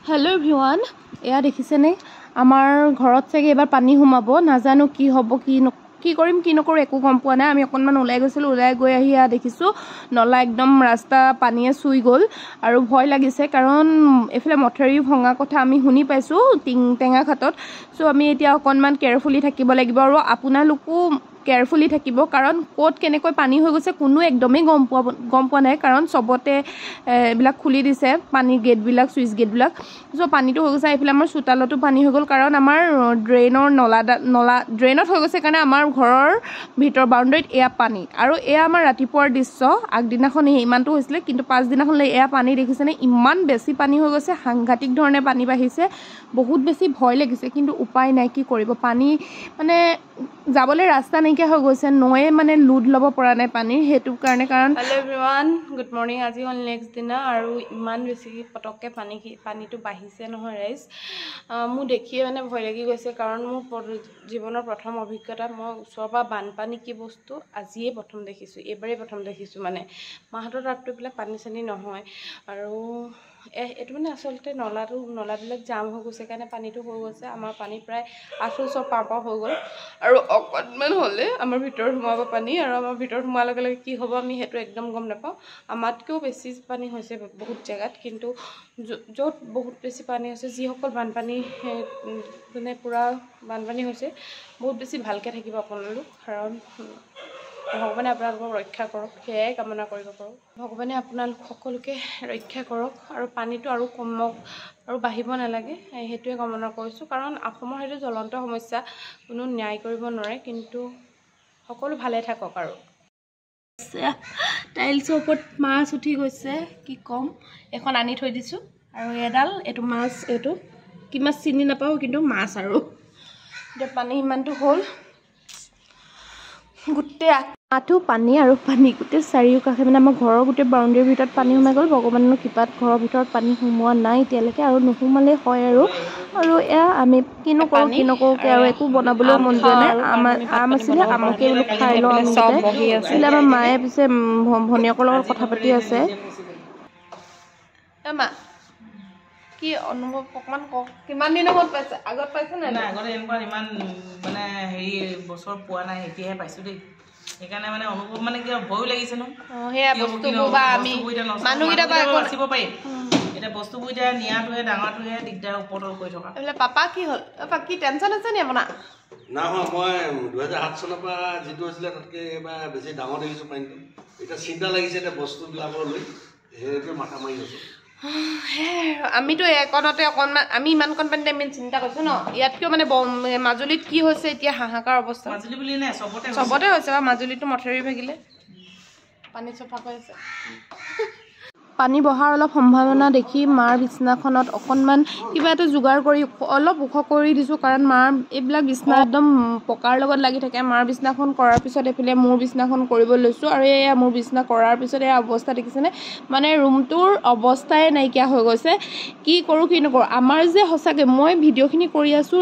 Hello everyone एया देखिसेने आमार घरत चागे एबार पानी हुमाबो नाजानो की हबो की करिम की नकरो एको गम पोৱা নাই। আমি অকনমান ওলাই গৈছিল, ওলাই গৈ আহি দেখিছো নলা একদম ৰাস্তা পানীয়ে চুই গল আৰু ভয় লাগিছে কাৰণ এফালে মথাৰি ভঙা কথা আমি শুনি পাইছো টেঙা ঘাটত। সো আমি এতিয়া অকনমান কেয়াৰফুলি থাকিব লাগিব আৰু আপোনালোকো কেয়াৰফুলি থাকিব কাৰণ কোট কেনেকৈ পানী হৈ গৈছে কোনো একদমই গম পোৱা নাই কাৰণ সবতে এবিলাক খুলি দিছে পানী গেট বিলাক সুইচ গেট বিলাক। সো পানীটো হৈ গৈছে এফালে আমাৰ চুতালতো পানী হৈ গল কাৰণ আমাৰ ড্ৰেইনৰ নলা ড্ৰেইনত হৈ গৈছে কাৰণে আমাৰ ঘৰৰ ভিতৰ বাউণ্ডাৰীত এয়া পানী আৰু এয়া আমাৰ ৰাতিপুৱাৰ দৃশ্য। আগদিনাখন ইমানটো হৈছিল কিন্তু পাঁচদিনাখনলৈ এয়া পানী দেখিছেনে ইমান বেছি পানী হৈ গৈছে, সাংঘাতিক ধৰণে পানী বাঢ়িছে, বহুত বেছি ভয় লাগিছে কিন্তু উপায় নাই কি কৰিব। পানী মানে যাবলৈ ৰাস্তা নাইকিয়া হৈ গৈছে, নয়ে মানে লুড ল'ব পৰা নাই পানীৰ সেইটো কাৰণে। কাৰণ হেল্ল' এভৰিৱান গুড মৰ্ণিং। আজি হ'ল নেক্সট দিনা আৰু ইমান বেছি পটককৈ পানীটো বাঢ়িছে নহয় ৰাইজ। মোৰ দেখিয়ে মানে ভয় লাগি গৈছে কাৰণ মোৰ জীৱনৰ প্ৰথম অভিজ্ঞতা। মই ওচৰৰ পৰা বানপানী কি বস্তু আজিয়ে প্ৰথম দেখিছোঁ, এইবাৰেই প্ৰথম দেখিছোঁ। মানে মাহঁতৰ তাততো এইবিলাক পানী চানী নহয় আৰু এইটো মানে আচলতে নলাবিলাক জাম হৈ গৈছে কাৰণে পানীটো হৈ গৈছে। আমাৰ পানী প্ৰায় 8 ওচৰ পাৰ হৈ গ'ল আৰু অকণমান হ'লে আমাৰ ভিতৰত সোমাব পানী আৰু আমাৰ ভিতৰত সোমোৱাৰ লগে লগে কি হ'ব আমি সেইটো একদম গম নাপাওঁ। আমাতকৈও বেছি পানী হৈছে বহুত জেগাত, কিন্তু য'ত বহুত বেছি পানী হৈছে যিসকল বানপানী মানে পূৰা বানপানী হৈছে বহুত বেছি ভালকৈ থাকিব আপোনালোক, কাৰণ ভগৱানে আপোনালোকক ৰক্ষা কৰক সেয়াই কামনা কৰিব পাৰোঁ। ভগৱানে আপোনালোক সকলোকে ৰক্ষা কৰক আৰু পানীটো আৰু কমক আৰু বাঢ়িব নালাগে সেইটোৱে কামনা কৰিছোঁ। কাৰণ অসমৰ সেইটো জ্বলন্ত সমস্যা, কোনো ন্যায় কৰিব নোৱাৰে, কিন্তু সকলো ভালে থাকক। আৰু টাইলছৰ ওপৰত মাছ উঠি গৈছে কি ক'ম, এখন আনি থৈ দিছোঁ আৰু এইটো মাছ, এইটো কি মাছ চিনি নাপাওঁ কিন্তু মাছ। আৰু এতিয়া পানী ইমানটো হ'ল গোটেই আঁঠু পানী আৰু পানী গোটেই চাৰিওকাষে মানে আমাৰ ঘৰৰ গোটেই বাউণ্ডেৰীৰ ভিতৰত পানী সোমাই গ'ল। ভগৱানৰ কৃপাত ঘৰৰ ভিতৰত পানী সোমোৱা নাই এতিয়ালৈকে আৰু নোসোমালে হয় আৰু এয়া আমি কি নকৰোঁ আৰু একো বনাবলৈও মন যোৱা নাই। আম আছিলে আমকে বোলো খাই লওঁ আমি আছিলে। আমাৰ মায়ে পিছে ভনীয়েকৰ লগত কথা পাতি আছে। মা কি অনুভৱ অকণমান কওক, কিমান দিনৰ মূৰত পাইছে? আগত পাইছে নাই? আগতে এনেকুৱা ইমান মানে হেৰি বছৰ পোৱা নাই, এতিয়াহে পাইছোঁ দেই। সেইকাৰণে মানে অনুভৱ মানে কি ভয়ো লাগিছে ন। সেয়া বস্তুবোৰ বা আমি মানুহকেইটা বাচিব পাৰিম, এতিয়া বস্তুবোৰ এতিয়া নিয়াটোহে ডাঙৰটোহে দিগদাৰ ওপৰতল কৰি থকা। এইফালে পাপা কি হ'ল? পাপা কি টেনশ্যন আছে নি আপোনাৰ? না মই 2007 চনৰ পৰা যিটো হৈছিলে তাতকৈ এবাৰ বেছি ডাঙৰ দেখিছোঁ পানীটো। এতিয়া চিন্তা লাগিছে এতিয়া বস্তুবিলাকৰ লৈ সেইটোৱে মাথা মাৰি আছোঁ। আমিতো একণতে অকণমান আমি ইমানকণ পানীতে আমি চিন্তা কৰিছোঁ ন। ইয়াতকৈও মানে মাজুলীত কি হৈছে এতিয়া হাহাকাৰ অৱস্থা। মাজুলী বুলি নাই চবতে হৈছে বা মাজুলীতো মথাউৰি ভাগিলে পানী চফা হৈ আছে। পানী বহাৰ অলপ সম্ভাৱনা দেখি মাৰ বিছনাখনত অকণমান কিবা এটা যোগাৰ কৰি অলপ ওখ কৰি দিছোঁ কাৰণ মাৰ এইবিলাক বিছনা একদম পকাৰ লগত লাগি থাকে। মাৰ বিছনাখন কৰাৰ পিছত এইফালে মোৰ বিছনাখন কৰিব লৈছোঁ আৰু এয়া মোৰ বিছনা কৰাৰ পিছত এয়া অৱস্থা দেখিছেনে, মানে ৰুমটোৰ অৱস্থাই নাইকিয়া হৈ গৈছে। কি কৰোঁ কি নকৰোঁ। আমাৰ যে সঁচাকৈ মই ভিডিঅ'খিনি কৰি আছোঁ,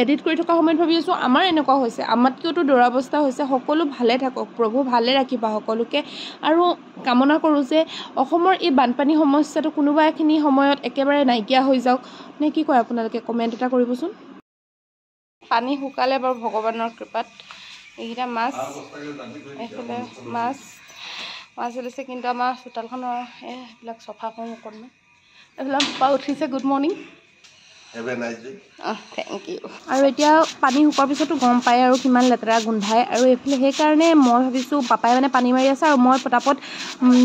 এডিট কৰি থকা সময়ত ভাবি আছোঁ আমাৰ এনেকুৱা হৈছে, আমাতকৈওতো দুৰৱস্থা হৈছে। সকলো ভালে থাকক, প্ৰভু ভালে ৰাখিবা সকলোকে আৰু কামনা কৰোঁ যে অসমৰ এই বানপানী সমস্যাটো কোনোবা এখিনি সময়ত একেবাৰে নাইকিয়া হৈ যাওক। নে কি কয় আপোনালোকে কমেণ্ট এটা কৰিবচোন। পানী শুকালে বাৰু ভগৱানৰ কৃপাত এইকেইটা মাছ এইফালে মাছ ওলাইছে, কিন্তু আমাৰ চোতালখনৰ এইবিলাক চফা কৰোঁ অকণমান। এইফালে পাপা উঠিছে, গুড মৰ্ণিং। Thank U. আৰু এতিয়া পানী শুকোৱাৰ পিছতো গম পায় আৰু কিমান লেতেৰা গোন্ধায় আৰু এইফালে সেইকাৰণে মই ভাবিছোঁ পাপাই মানে পানী মাৰি আছে আৰু মই পটাপট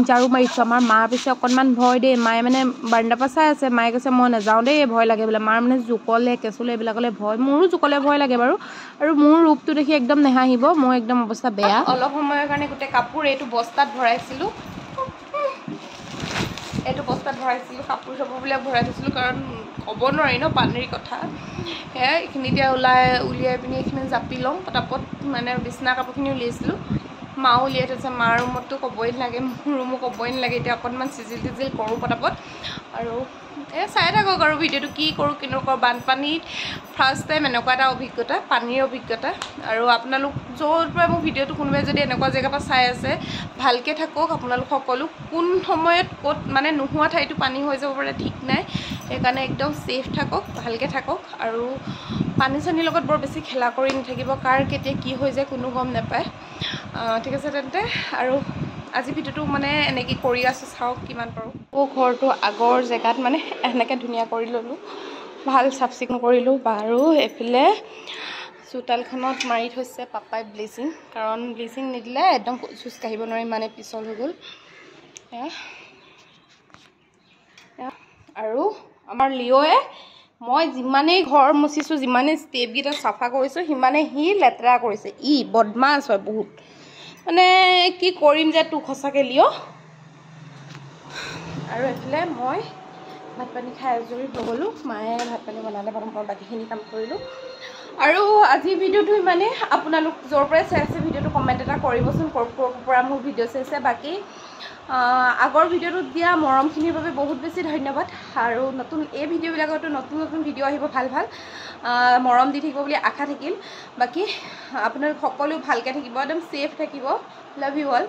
ঝাৰু মাৰিছোঁ। আমাৰ মাৰ পিছে অকণমান ভয় দেই, মায়ে মানে বাৰাণ্ডাৰ পৰা চাই আছে। মায়ে কৈছে মই নাযাওঁ দেই ভয় লাগে বোলে। মাৰ মানে জোকলে কেঁচুলে এইবিলাকলৈ ভয়, মোৰো জোকলে ভয় লাগে বাৰু। আৰু মোৰ ৰূপটো দেখি একদম নেহাঁহিব, মোৰ একদম অৱস্থা বেয়া। অলপ সময়ৰ কাৰণে গোটেই কাপোৰ এইটো বস্তাত ভৰাইছিলোঁ কাপোৰ চাপোৰবিলাক ভৰাই থৈছিলোঁ কাৰণ ক'ব নোৱাৰি ন পানীৰ কথা। সেয়াই এইখিনি এতিয়া উলিয়াই পিনি এইখিনি জাপি লওঁ পটাপট, মানে বিছনা কাপোৰখিনি উলিয়াইছিলোঁ। মাও উলিয়াই থৈছে, মাৰ ৰুমততো ক'বই নালাগে, মোৰ ৰুমো ক'বই নালাগে। এতিয়া অকণমান চিজিল কৰোঁ পটাপট আৰু চাই থাকক আৰু ভিডিঅ'টো কি কৰোঁ কি নকৰোঁ। বানপানীত ফাৰ্ষ্ট টাইম এনেকুৱা এটা অভিজ্ঞতা, পানীৰ অভিজ্ঞতা। আৰু আপোনালোক য'ৰ পৰা মোক ভিডিঅ'টো কোনোবাই যদি এনেকুৱা জেগাৰ পৰা চাই আছে ভালকৈ থাকক আপোনালোক সকলো। কোন সময়ত ক'ত মানে নোহোৱা ঠাইতো পানী হৈ যাব পাৰে ঠিক নাই। সেইকাৰণে একদম ছেফ থাকক, ভালকৈ থাকক আৰু পানী চানীৰ লগত বৰ বেছি খেলা কৰি নাথাকিব, কাৰ কেতিয়া কি হৈ যায় কোনো গম নাপায়। ঠিক আছে তেন্তে, আৰু আজি ভিডিঅ'টো মানে এনেকৈ কৰি আছোঁ, চাওক কিমান পাৰোঁ। ঘৰটো আগৰ জেগাত মানে এনেকৈ ধুনীয়া কৰি ল'লোঁ, ভাল চাফ চিকুণ কৰিলোঁ। আৰু এইফালে চোতালখনত মাৰি থৈছে পাপাই ব্লিচিং, কাৰণ ব্লিচিং নিদিলে একদম খোজ কাঢ়িব নোৱাৰি, মানে পিছল হৈ গ'ল। আৰু আমাৰ লিঅ'য়ে মই যিমানেই ঘৰ মুচিছোঁ, যিমানেই ষ্টেপকেইটা চাফা কৰিছোঁ, সিমানেই সি লেতেৰা কৰিছে। বদমাছ হয় বহুত, মানে কি কৰিম যে তোক সঁচাকৈ লিঅ'। আৰু এইফালে মই ভাত পানী খাই আজৰি হৈ গ'লোঁ, মায়ে ভাত পানী বনালে, মই বাকীখিনি কাম কৰিলোঁ। আৰু আজিৰ ভিডিঅ'টো ইমানেই। আপোনালোক য'ৰ পৰাই চাই আছে ভিডিঅ'টো কমেণ্ট এটা কৰিবচোন, ক'ৰ পৰা মোৰ ভিডিঅ' চাইছে। বাকী আগৰ ভিডিঅ'টোত দিয়া মৰমখিনিৰ বাবে বহুত বেছি ধন্যবাদ। আৰু এই ভিডিঅ'বিলাকতো নতুন নতুন ভিডিঅ' আহিব, ভাল ভাল মৰম দি থাকিব বুলি আশা থাকিল। বাকী আপোনালোক সকলো ভালকৈ থাকিব, একদম ছেফ থাকিব। Love you all.